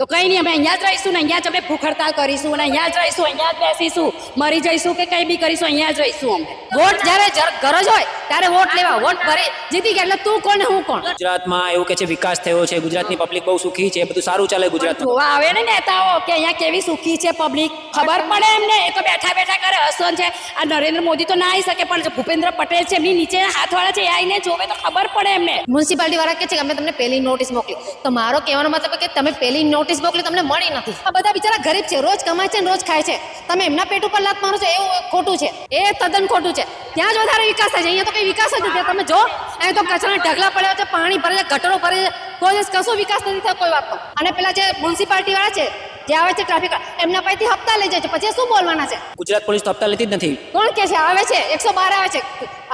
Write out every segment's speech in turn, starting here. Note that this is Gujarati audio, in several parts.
તો કંઈ નહીં, અમે અહીંયા જ રહીશું ને અહીંયા જ અમે ભૂખ હડતાલ કરીશું અને અહીંયા જ રહીશું, અહીંયા જ બેસીશું, મરી જઈશું કે કંઈ બી કરીશું, અહીંયા જ રહીશું અમે. વોટ જ્યારે ગરજ હોય ત્યારે વોટ લેવા, વોટ ભરી જીતી ગયા એટલે તું કોણ ને હું કોણ. ગુજરાતમાં એવું કે છે વિકાસ થયો છે, ગુજરાતની પબ્લિક બહુ સુખી છે, બધું સારું ચાલે ગુજરાતમાં. જોવા આવે ને નેતાઓ કે અહીંયા કેવી સુખી છે પબ્લિક, ખબર પડે એમને. એ તો બેઠા બેઠા કરે હસન છે. આ નરેન્દ્ર મોદી તો ના આવી શકે, પણ જે ભૂપેન્દ્ર પટેલ છે એમની નીચે હાથવાળા છે, એ આવીને જોવે તો ખબર પડે એમને. મ્યુનિસિપાલિટી વાળા કહે છે કે અમે તમને પહેલી નોટિસ મોકલી, તો મારો કહેવાનો મતલબ કે તમે પહેલી નોટિસ મોકલી તમને મળી નથી. આ બધા બિચારા ગરીબ છે, રોજ કમાય છે ને રોજ ખાય છે. તમે એમના પેટ ઉપર લાત મારો છો, એવું ખોટું છે, એ તદ્દન ખોટું છે. ત્યાં જ વધારે વિકાસ થાય છે, અહીંયા તો કઈ વિકાસ જ નથી. તમે જો અહીં તો કચરાના ઢગલા પડ્યા છે, પાણી ભરે છે, ગટરો ભરે છે, કોઈ કશો વિકાસ નથી થયો કોઈ વાતનો. અને પેલા જે મ્યુનિસિપાલિટી વાળા છે જે આવે છે ટ્રાફિક, એમના પાસેથી હપ્તા લઈ જાય છે, પછી શું બોલવાના છે? ગુજરાત પોલીસ તો હપ્તા લેતી જ નથી. કોણ કે છે? આવે છે 112 આવે છે.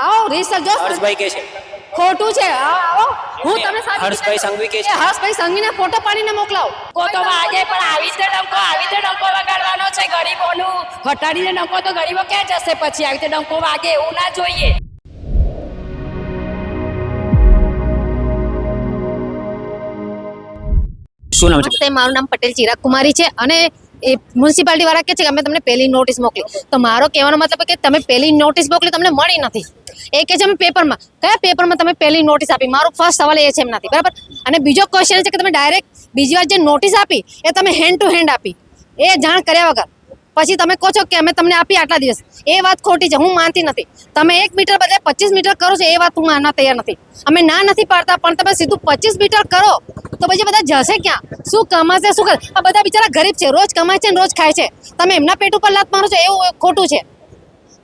આવો રીસર જો હર્ષભાઈ કે છે ખોટું છે. આવો હું તમને હર્ષભાઈ સંઘવી કે છે, હર્ષભાઈ સંઘવીને ફોટો પાડીને મોકલાવો. તો વાગે પણ આવી રીતે ડંકો વગાડવાનો છે ગરીબોનું. હટાડીને ડંકો તો ગરીબો ક્યાં જશે પછી? આવી રીતે ડંકો વાગે એવું ના જોઈએ. શું નામ છે? નમસ્તે, મારું નામ પટેલ ચિરાગ કુમારી છે અને એ મ્યુનિસિપાલિટી વાળા કહે છે કે અમે તમને પહેલી નોટિસ મોકલી. તો મારો કહેવાનો મતલબ કે તમે પહેલી નોટિસ મોકલી તમને મળી નથી. એ કહે છે અમે પેપરમાં. કયા પેપરમાં તમે પહેલી નોટિસ આપી? મારો ફર્સ્ટ સવાલ એ છે એમનાથી, બરાબર. અને બીજો ક્વેશ્ચન છે કે તમે ડાયરેક્ટ બીજી વાર જે નોટિસ આપી એ તમે હેન્ડ ટુ હેન્ડ આપી, એ જાણ કર્યા વગર. પછી તમે કહો છો કે અમે તમને આપી આટલા દિવસ. એ વાત ખોટી છે, હું માનતી નથી. તમે 1 મીટર બદલે 25 મીટર કરો છો, એ વાત હું માનવા તૈયાર નથી. અમે ના નથી પાડતા, પણ તમે સીધું 25 મીટર કરો તો પછી બધા જશે ક્યાં? શું કમાશે? શું કરે? આ બધા બિચારા ગરીબ છે, રોજ કમાય છે ને રોજ ખાય છે. તમે એમના પેટ ઉપર લાત મારો છો, એવું ખોટું છે.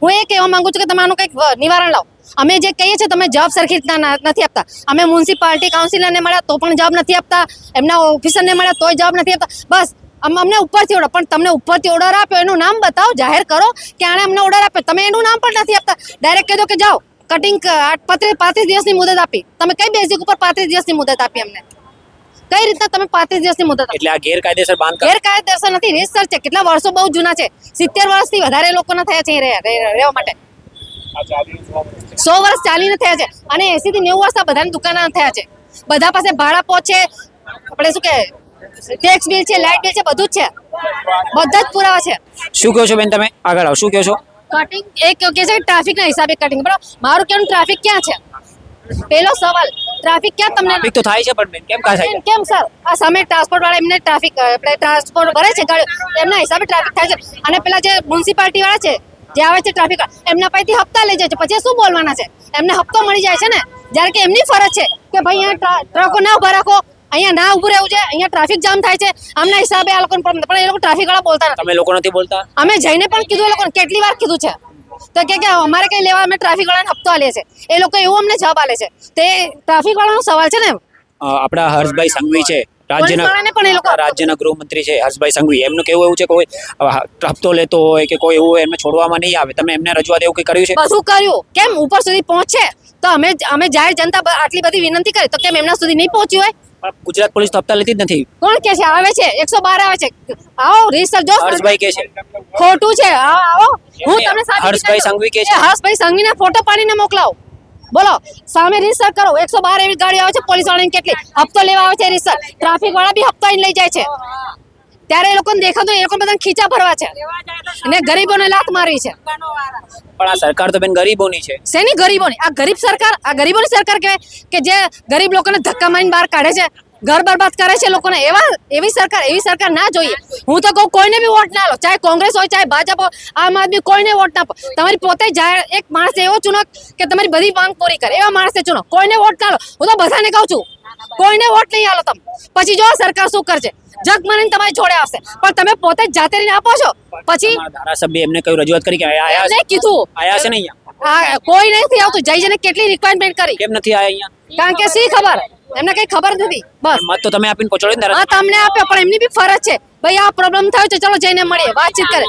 હું એ કહેવા માંગુ છું કે તમારું કંઈક નિવારણ લાવો. અમે જે કહીએ છીએ તમે જવાબ સરખી રીતના નથી આપતા. અમે મ્યુનિસિપાલિટી કાઉન્સિલરને મળ્યા તો પણ જવાબ નથી આપતા, એમના ઓફિસરને મળ્યા તોય જવાબ નથી આપતા. બસ અમને ઉપરથી ઓર્ડર, પણ તમને ઉપરથી ઓર્ડર આપ્યો એનું નામ બતાવો, જાહેર કરો કે આણે અમને ઓર્ડર આપ્યો. તમે એનું નામ પણ નથી આપતા. ડાયરેક્ટ કહી દો કે જાઓ કટિંગ 35 દિવસની મુદત આપી. તમે કઈ બેઝિક ઉપર 35 દિવસની મુદત આપી અમને? કઈ રીતના તમે 35 દિવસની મુદત આપી? એટલે આ ગેરકાયદેસર બાંધકામ ગેરકાયદેસર નથી, રીતસર છે. કેટલા વર્ષો બહુ જૂના છે, 70 વર્ષથી વધારે લોકોના થયા છે રહેવા માટે. 100 વર્ષ ચાલીને થયા છે અને 80 થી 90 વર્ષ બધાની દુકાનો થયા છે. બધા પાસે ભાડા પહોંચે, આપણે શું કે ટેક્સ બિલ છે, લાઇટ બિલ છે, બધું જ છે, બધા જ પુરાવા છે. શું કહો છો બેન? તમે આગળ આવો, શું કહો છો? કટિંગ એક કહે છે ટ્રાફિકના હિસાબે કટિંગ, બરાબર. મારું કેવું ટ્રાફિક ક્યાં છે? પહેલો સવાલ, ટ્રાફિક ક્યાં તમને? ટ્રાફિક તો થાય છે, પણ બેન કેમ થાય છે? કેમ સર? આ સામે ટ્રાન્સપોર્ટ વાળા એમને ટ્રાફિક, આપણે ટ્રાન્સપોર્ટ ભરે છે ગાડીઓ, એમના હિસાબે ટ્રાફિક થાય છે. અને પેલા જે મ્યુનિસિપાલિટી વાળા છે જે આવે છે ટ્રાફિક, એમના પાસેથી હપ્તા લઈ જાય છે, પછી શું બોલવાના છે? એમને હપ્તો મળી જાય છે ને, જ્યારે કે એમની ફરજ છે કે ભાઈ અહીંયા ટ્રકો ના ઉભા રાખો, અહીંયા ના ઉભું રહેવું છે, અહીંયા ટ્રાફિક જામ થાય છે. આમના હિસાબે આ લોકોને પ્રોબ્લેમ, પણ એ લોકો ટ્રાફિક વાળા બોલતા નથી. તમે લોકો નથી બોલતા? અમે જઈને પણ કીધું એ લોકોને, કેટલી વાર કીધું છે, તો કે અમારે કઈ લેવા, અમે ટ્રાફિક વાળાને હપ્તો આલીએ છે. એ લોકો એવું અમને જવાબ આલે છે. તે ટ્રાફિક વાળાનો સવાલ છે ને. આપણા હર્ષભાઈ સંઘવી છે, પોલીસવાળાને પણ એ લોકો રાજ્યના ગૃહમંત્રી છે હર્ષભાઈ સંઘવી. એમનું કેવું એવું છે કે કોઈ હપ્તો લેતો હોય કે કોઈ એવું હોય એમને છોડવામાં નહીં આવે. તમે એમને રજૂઆત એવું કંઈ કર્યું છે? બધું કર્યું, કેમ ઉપર સુધી પહોંચે? તો અમે જાહેર જનતા આટલી બધી વિનંતી કરી, તો કેમ એમના સુધી નહીં પહોંચ્યું હોય? પણ ગુજરાત પોલીસ તો હપ્તા લેતી જ નથી. કોણ કે છે? આવે છે 112 આવે છે. આવો રીસર જો હર્ષભાઈ કે છે ખોટું છે. આવો હું તમને હર્ષભાઈ સંઘવી કે છે, હર્ષભાઈ સંઘવીને ફોટો પાડીને મોકલાવો. બોલો, સામે રીસર કરો. 112 એવી ગાડી આવે છે પોલીસ વાળાની, કેટલી હપ્તો લેવા આવે છે રીસર. ટ્રાફિક વાળા બી હપ્તો લઈ જાય છે. ત્યારે એ લોકોને દેખાતું, એ લોકો બધા ખીચા ભરવા છે અને ગરીબોને લાત મારવી છે. પણ આ સરકાર તો બેન ગરીબોની છે. શેની ગરીબોની? આ ગરીબ સરકાર, આ ગરીબોની સરકાર કહેવાય કે જે ગરીબ લોકોને ધક્કા મારીને બહાર કાઢે છે, ઘર બરબાદ કરે છે લોકોને. એવી સરકાર ના જોઈએ. હું તો કહું કોઈને બી વોટ ના લો, ચાહે કોંગ્રેસ હોય, ચાહે ભાજપ હોય, આમ આદમી, કોઈને વોટ ના આપો. તમારી પોતે જાહેર એક માણસ એવો ચૂનો કે તમારી બધી માંગ પૂરી કરે, એવા માણસને ચૂનો. કોઈને વોટ ના લો. હું તો બધાને કહું છું, કોઈને વોટ નહીં આલો તમે. પછી જો સરકાર શું કરશે, જગ મારીને તમારી જોડે આવશે. પણ તમે પોતે જ જાતે રહીને આપો છો. પછી ધારાસભ્ય એમને કઈ રજૂઆત કરી કે આયા છે? કીધું આયા છે ને અહીંયા? કોઈ નથી આવતું. જઈને કેટલી રિક્વાયરમેન્ટ કરી, કેમ નથી આયા અહીંયા? કારણ કે શી ખબર, એમને કઈ ખબર નથી. બસ મત તો તમે આપીને પહોંચાડો ને. હા, તમને આપ્યો, પણ એમની બી ફરજ છે ભાઈ આ પ્રોબ્લેમ થયો છે, ચલો જઈને મળીએ, વાતચીત કરે.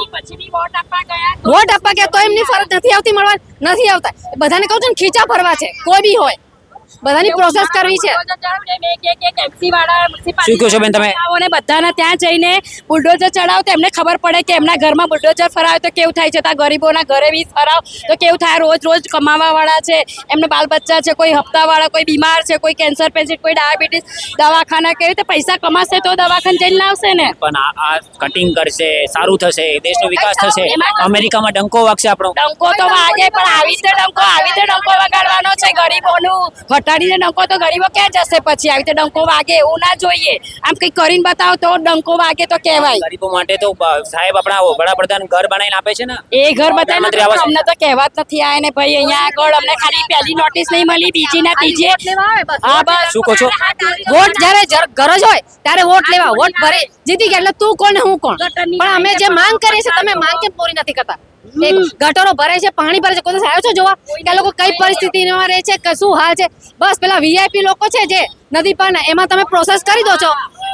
વોટ આપવા ગયા તો એમની ફરજ નથી આવતી મળવા, નથી આવતા. બધાને કહું છું ને, ખીચા ભરવા છે કોઈ બી હોય. બધાની પ્રોસેસ કરવી છે. શું કહો છો બેન તમે? ને બધાને ત્યાં જઈને બુલડોઝર ચડાવો તો એમને ખબર પડે કે એમના ઘરમાં બુલડોઝર ફરાવે તો કેવું થાય છે. ત્યાં ગરીબોના ઘરે બી ફરાવ તો કેવું થાય. રોજ રોજ કમાવા વાળા છે, એમને બાલ બચ્ચા છે, કોઈ હપ્તાવાળા, કોઈ બીમાર છે, કોઈ કેન્સર પેશન્ટ, કોઈ ડાયાબિટીસ, દવાખાના કેવી રીતે પૈસા કમાશે તો દવાખાને જઈને લાવશે ને. પણ આ કટિંગ કરશે, સારું થશે, દેશનો વિકાસ થશે. અમેરિકામાં ડંકો વાગશે આપણો. ડંકો તો વાગે પણ આવી રીતે ડંકો વગાડવાનો છે ગરીબોનું. હટાડીને ડંકો તો ગરીબો ક્યાં જશે પછી? આવી રીતે ડંકો વાગે એવું ના જોઈએ. આમ કંઈક કરીને બતાવો તો ડંકો વાગે તો કહેવાય. ગરીબો માટે તો સાહેબ આપણા વડાપ્રધાન ઘર બનાવીને આપે છે ને. એ ઘર બતાવીને પ્રધાનમંત્રી આવાસ અમને તો કહેવા જ નથી આયા ને ભાઈ. અહીંયા આગળ અમને ખાલી પહેલી નોટિસ નહીં મળી, બીજી ના ત્રીજી. હા બસ. શું કહો છો? વોટ જ્યારે ગરજ હોય ત્યારે વોટ લેવા, વોટ ભરે જીતી ગયા એટલે તું કોણ ને હું કોણ. પણ અમે જે માંગ કરીએ છીએ તમે માંગ કેમ પૂરી નથી કરતા? એક ગટરો ભરે છે, પાણી ભરે છે, કોઈ દિવસ આવ્યો છો જોવા કે આ લોકો કઈ પરિસ્થિતિમાં રહે છે, કે શું હાલ છે? બસ પેલા વીઆઈપી લોકો છે જે નદી પર એમાં તમે પ્રોસેસ કરી દો છો.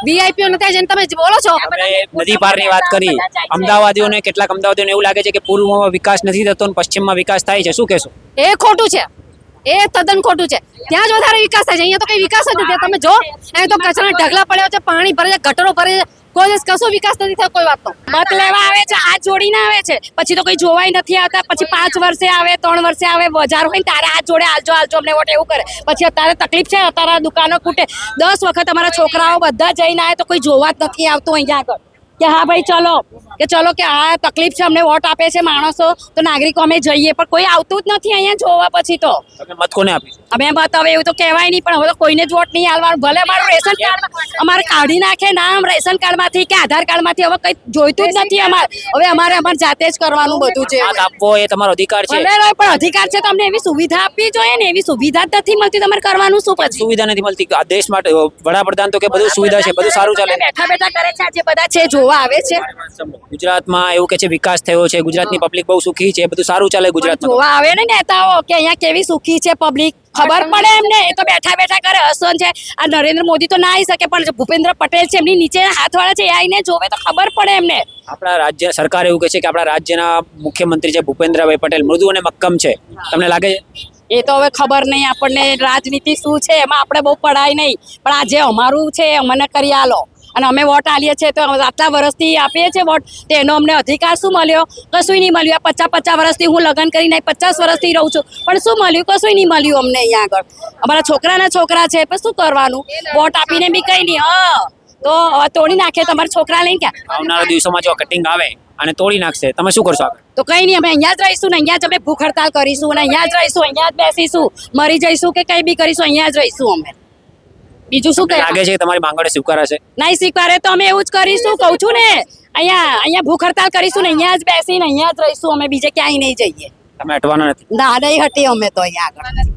વીઆઈપીઓ નથી જેને તમે બોલો છો. આપણે નદી પારની વાત કરી. અમદાવાદીઓને કેટલાક અમદાવાદીઓને એવું લાગે છે કે પૂર્વમાં વિકાસ નથી થતો અને પશ્ચિમમાં વિકાસ થાય છે. શું કહેશો? એ ખોટું છે, એ તદ્દન ખોટું છે. ત્યાં જ વધારે વિકાસ થાય છે, અહીંયા તો કઈ વિકાસ જ નથી. તમે જો અહીં તો કચરાના ઢગલા પડ્યા છે, પાણી ભરે છે, ગટરો ભરે છે, કોઈ દિવસ કશો વિકાસ નથી થયો કોઈ વાતનો. મત લેવા આવે છે, હાથ જોડીને આવે છે, પછી તો કોઈ જોવાય નથી આવતા. પછી 5 વર્ષે આવે, 3 વર્ષે આવે, બજાર હોય ને તારે હાથ જોડે હાલજો અમને વોટ એવું કરે. પછી અત્યારે તકલીફ છે, અત્યારે દુકાનો ખૂટે. 10 વખત અમારા છોકરાઓ બધા જઈને આવે તો કોઈ જોવા જ નથી આવતું અહીંયા આગળ કે હા ભાઈ ચલો કે આ તકલીફ છે, અમને વોટ આપે છે માણસો તો નાગરિકો અમે જઈએ, પણ કોઈ આવતું જ નથી અહીંયા જોવા. પછી તો તમે મત કોને આપીશું? અમે મત હવે એવું તો કહેવાય નહીં, પણ હવે તો કોઈને જ વોટ નહીં આલવાનું. ભલે અમારું રેશન કાર્ડ અમારે કાઢી નાખે નામ રેશન કાર્ડમાંથી કે આધાર કાર્ડમાંથી, હવે કંઈ જોઈતું જ નથી અમારે. હવે અમારે જાતે જ કરવાનું બધું છે. મત આપવો એ તમારો અધિકાર છે. ભલે હોય, પણ અધિકાર છે તો અમને એવી સુવિધા આપવી જોઈએ ને. એવી સુવિધા જ નથી મળતી, તમારે કરવાનું શું પછી? સુવિધા નથી મળતી. આ દેશ માટે વડાપ્રધાન તો કે બધું સુવિધા છે, બધું સારું ચાલે. બેઠા બેઠા કરે છે, આજે બધા છે જોવા આવે છે. ગુજરાતમાં એવું કે છે વિકાસ થયો છે, ગુજરાતની પબ્લિક બહુ સુખી છે, બધું સારું ચાલે ગુજરાતમાં. જોવા આવે ને નેતાઓ કે અહીંયા કેવી સુખી છે પબ્લિક, ખબર પડે એમને. એ તો બેઠા બેઠા કરે. હસન છે, આ નરેન્દ્ર મોદી તો ના આવી શકે, પણ ભૂપેન્દ્ર પટેલ છે, એમની નીચે હાથવાળા છે, એ આવીને જોવે તો ખબર પડે એમને. આપણા રાજ્ય સરકાર એવું કહે છે કે આપણા રાજ્યના મુખ્યમંત્રી છે ભૂપેન્દ્રભાઈ પટેલ મૃદુ અને મક્કમ છે. તમને લાગે છે? એ તો હવે ખબર નહીં આપણને રાજનીતિ શું છે, એમાં આપણે બહુ પડાય નહીં. પણ આ જે અમારું છે અમને કરી આલો, અને અમે વોટ આલીએ છીએ તો આટલા વર્ષથી આપીએ છીએ વોટ, તો એનો અમને અધિકાર શું મળ્યો? કશું નહીં મળ્યું. આ 50 વર્ષથી હું લગ્ન કરીને 50 વર્ષથી રહું છું, પણ શું મળ્યું? કશું નહીં મળ્યું અમને અહીંયા આગળ. અમારા છોકરાના છોકરા છે, પણ શું કરવાનું? વોટ આપીને બી કંઈ નહીં. હા તો હવે તોડી નાખે તમારા છોકરા લઈને ક્યાં? આવનારા દિવસોમાં જો કટિંગ આવે અને તોડી નાખશે, તમે શું કરશો આગળ? તો કંઈ નહીં, અમે અહીંયા જ રહીશું ને અહીંયા જ અમે ભૂખ હડતાલ કરીશું અને અહીંયા જ રહીશું, અહીંયા જ બેસીશું. મરી જઈશું કે કંઈ બી કરીશું, અહીંયા જ રહીશું અમે. બીજું શું કહે? લાગે છે કે તમારી માંગણી સ્વીકારાશે? નહીં સ્વીકારે તો અમે એવું જ કરીશું. કહું છું ને, અહીંયા ભૂખ હડતાલ કરીશું ને અહીંયા જ બેસીને અહીંયા જ રહીશું અમે. બીજે ક્યાંય નહીં જઈએ. તમે હટવાના નથી? ના નહીં હટી અમે તો અહીંયા આગળ.